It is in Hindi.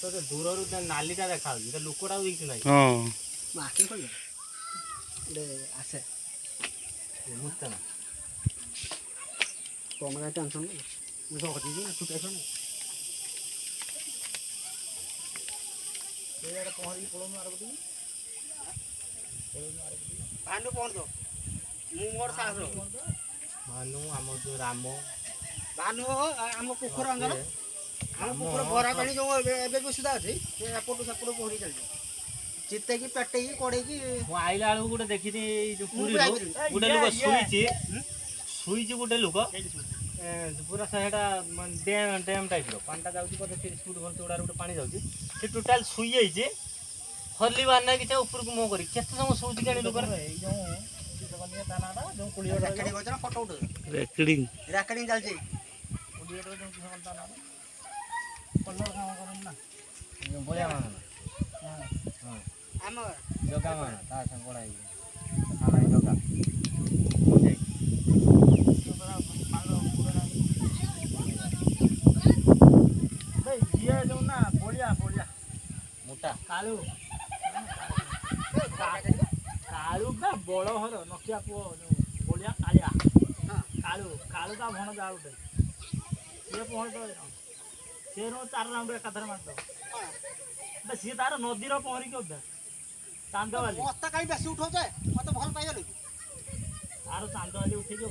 तो दूर नालीटा देखा लोकटा देखी ना आसे मुझे ना तुम टेंशन नहीं मुझे हटी छुटे पहुँच पड़ो भानु कौन दो मु मोर साहस भानु आम जो राम भानु आम पोखर अंदर आम पोखर भरा पानी जो एबे भी सुधा अछि से एपटो सेपटो पहरी चल चित्ते की पेटे की कोड़े की मु आइला आलू गुटे देखिनी जो पुरी गुटे लोक सुईची गुटे लोक पूरा सेटा डैम टाइप रो पानीटा जाउची 30 फुट घंटे उडार गुटे पानी जाउची से टोटल सुई जाइछे हरली बार ना कि ऊपर को मो करी केते समय सोच के लोक ए जो जगनिया दानाडा जो कुलियो रेकर्डिंग होछ ना फोटो उठ रेकर्डिंग चल जे कुलियो जो किसान दानाडा कलर काम करन ना जो बोया मान हां हां हम जगा मान ता संग पड़ाई खाना जगा भाई ये जो ना बोलिया बोलिया मोटा कालू कालू का बड़ हर नकिया पु बोलिया कालिया कालू कालू का भण जाउ ये पहुंच दो से रो 4 राउंड एकाधर मार दो बस ये तार नदी रो पहरी के उधर चांद वाली मस्त काई बेसी उठो जाए मत भल पाइले तार चांद वाली उठी जो